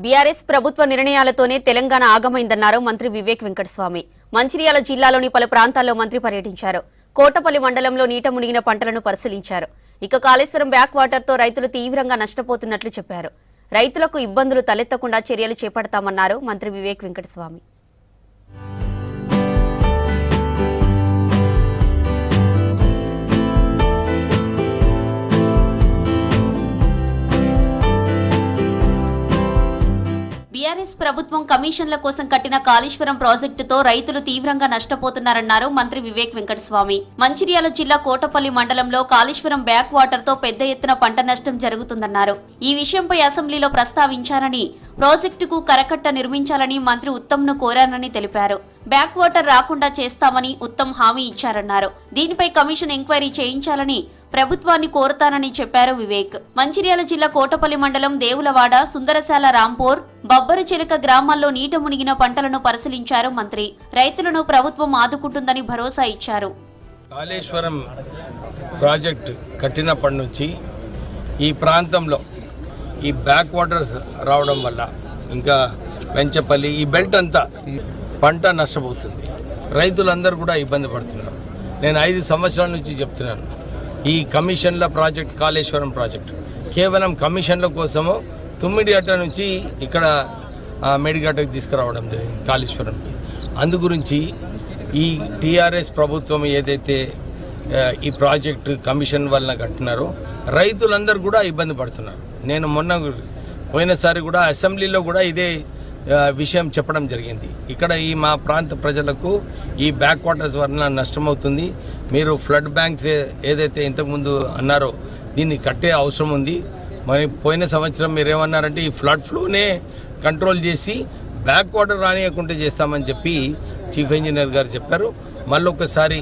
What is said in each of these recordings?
BRS ప్రభుత్వ నిర్ణయాలతోనే తెలంగాణ ఆగమైందన్నారు మంత్రి వివేక్ వెంకటస్వామి. మంచిర్యాల జిల్లాలోని పలు ప్రాంతాల్లో మంత్రి పర్యటించారు. కోటపల్లి మండలంలో నీట మునిగిన పంటలను పరిశీలించారు. ఇక కాళేశ్వరం బ్యాక్ వాటర్తో రైతులు తీవ్రంగా నష్టపోతున్నట్లు చెప్పారు. రైతులకు ఇబ్బందులు తలెత్తకుండా చర్యలు చేపడతామన్నారు మంత్రి వివేక్ వెంకటస్వామి. బీఆర్ఎస్ ప్రభుత్వం కమిషన్ల కోసం కట్టిన కాళేశ్వరం ప్రాజెక్టుతో రైతులు తీవ్రంగా నష్టపోతున్నారన్నారు మంత్రి వివేక్ వెంకటస్వామి. మంచిర్యాల జిల్లా కోటపల్లి మండలంలో కాళేశ్వరం బ్యాక్ వాటర్ తో పెద్ద ఎత్తున పంట నష్టం జరుగుతుందన్నారు. ఈ విషయంపై అసెంబ్లీలో ప్రస్తావించారని, ప్రాజెక్టుకు కరకట్ట నిర్మించాలని మంత్రి ఉత్తమ్ను కోరానని తెలిపారు. బ్యాక్ వాటర్ రాకుండా చేస్తామని ఉత్తమ్ హామీ ఇచ్చారన్నారు. దీనిపై కమిషన్ ఎంక్వైరీ చేయించాలని ప్రభుత్వాన్ని కోరతానని చెప్పారు వివేక్. మంచిర్యాల జిల్లా కోటపల్లి మండలం దేవులవాడ, సుందరశాల, రాంపూర్, బొబ్బరు చిలక గ్రామాల్లో నీట మునిగిన పంటలను పరిశీలించారు మంత్రి. రైతులను ప్రభుత్వం ఆదుకుంటుందని భరోసా ఇచ్చారు. కాళేశ్వరం ప్రాజెక్టు కట్టినప్పటి నుంచి ఈ ప్రాంతంలో ఈ బ్యాక్ వాటర్స్ రావడం వల్ల ఇంకా వెంచపల్లి ఈ బెల్ట్ అంతా పంట నష్టపోతుంది. రైతులందరూ కూడా ఇబ్బంది పడుతున్నారు. నేను 5 సంవత్సరాల నుంచి చెప్తున్నాను, ఈ కమిషన్ల ప్రాజెక్ట్, కాళేశ్వరం ప్రాజెక్టు కేవలం కమిషన్ల కోసము తుమ్మిడిగట్ట నుంచి ఇక్కడ మేడిగట్టకు తీసుకురావడం జరిగింది కాళేశ్వరంకి. అందు గురించి ఈ టీఆర్ఎస్ ప్రభుత్వం ఏదైతే ఈ ప్రాజెక్టు కమిషన్ వలన కట్టినారో రైతులందరూ కూడా ఇబ్బంది పడుతున్నారు. నేను పోయినసారి కూడా అసెంబ్లీలో కూడా ఇదే విషయం చెప్పడం జరిగింది. ఇక్కడ ఈ మా ప్రాంత ప్రజలకు ఈ బ్యాక్ వాటర్స్ వలన నష్టమవుతుంది. మీరు ఫ్లడ్ బ్యాంక్స్ ఏదైతే ఇంతకుముందు అన్నారో దీన్ని కట్టే అవసరం ఉంది. మరి పోయిన సంవత్సరం మీరు ఏమన్నారంటే ఈ ఫ్లడ్ ఫ్లోనే కంట్రోల్ చేసి బ్యాక్ వాటర్ రానియకుండా చేస్తామని చెప్పి చీఫ్ ఇంజనీర్ గారు చెప్పారు. మళ్ళొకసారి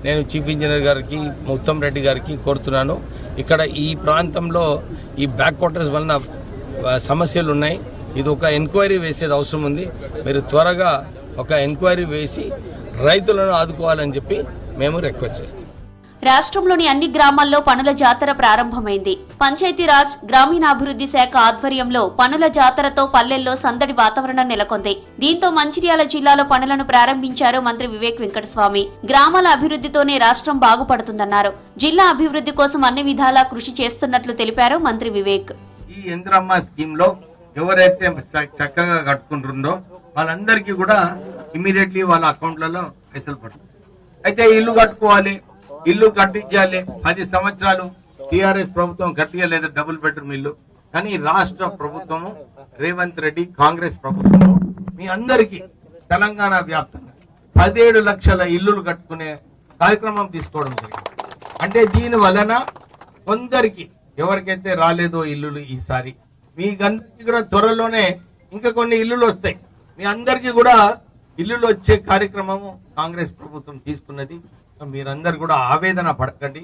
నేను చీఫ్ ఇంజనీర్ గారికి, ఉత్తమ్ రెడ్డి గారికి కోరుతున్నాను, ఇక్కడ ఈ ప్రాంతంలో ఈ బ్యాక్ వాటర్స్ వలన సమస్యలు ఉన్నాయి. ఇది ఒక ఎంక్వైరీ వేసేది అవసరం ఉంది. మీరు త్వరగా ఒక ఎంక్వైరీ వేసి రైతులను ఆదుకోవాలని చెప్పి మేము రిక్వెస్ట్ చేస్తాం. రాష్ట్రంలోని అన్ని గ్రామాల్లో పనుల జాతర ప్రారంభమైంది. పంచాయతీరాజ్, గ్రామీణాభివృద్ధి శాఖ ఆధ్వర్యంలో పనుల జాతరతో పల్లెల్లో సందడి వాతావరణం నెలకొంది. దీంతో మంచిర్యాల జిల్లాలో పనులను ప్రారంభించారు మంత్రి వివేక్ వెంకటస్వామి. గ్రామాల అభివృద్ధితోనే రాష్ట్రం బాగుపడుతుందన్నారు. జిల్లా అభివృద్ధి కోసం అన్ని విధాలా కృషి చేస్తున్నట్లు తెలిపారు మంత్రి వివేక్. ఈ ఇంద్రమ్మ స్కీమ్ లో ఎవరైతే చక్కగా కట్టుకుంటుందో వాళ్ళందరికీ కూడా ఇమీడియట్లీ వాళ్ళ అకౌంట్లలో పైసలు పడుతుంది. అయితే ఇల్లు కట్టుకోవాలి, ఇల్లు కట్టించాలి. 10 సంవత్సరాలు టీఆర్ఎస్ ప్రభుత్వం కట్టియలేదు డబుల్ బెడ్రూమ్ ఇల్లు. కానీ రాష్ట్ర ప్రభుత్వము, రేవంత్ రెడ్డి కాంగ్రెస్ ప్రభుత్వము మీ అందరికీ తెలంగాణ వ్యాప్తంగా 17 లక్షల ఇల్లులు కట్టుకునే కార్యక్రమం తీసుకోవడం జరిగింది. అంటే దీని వలన కొందరికి ఎవరికైతే రాలేదో ఇల్లులు ఈసారి మీకందరికీ కూడా త్వరలోనే ఇంకా కొన్ని ఇల్లులు వస్తాయి. మీ అందరికీ కూడా ఇల్లులు వచ్చే కార్యక్రమము కాంగ్రెస్ ప్రభుత్వం తీసుకున్నది. మీరందరూ కూడా ఆవేదన పడకండి.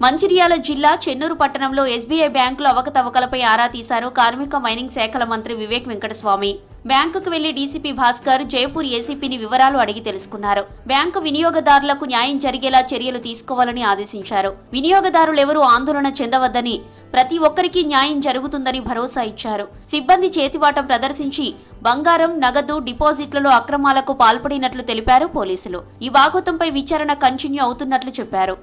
మంచిర్యాల జిల్లా చెన్నూరు పట్టణంలో ఎస్బీఐ బ్యాంకులో అవకతవకలపై ఆరా తీశారు కార్మిక, మైనింగ్ శాఖల మంత్రి వివేక్ వెంకటస్వామి. బ్యాంకుకు వెళ్లి డీసీపీ భాస్కర్, జైపూర్ ఏసీపీని వివరాలు అడిగి తెలుసుకున్నారు. బ్యాంకు వినియోగదారులకు న్యాయం జరిగేలా చర్యలు తీసుకోవాలని ఆదేశించారు. వినియోగదారులెవరూ ఆందోళన చెందవద్దని, ప్రతి ఒక్కరికి న్యాయం జరుగుతుందని భరోసా ఇచ్చారు. సిబ్బంది చేతివాటం ప్రదర్శించి బంగారం, నగదు, డిపాజిట్లలో అక్రమాలకు పాల్పడినట్లు తెలిపారు పోలీసులు. ఈ బాగోతంపై విచారణ కంటిన్యూ అవుతున్నట్లు చెప్పారు.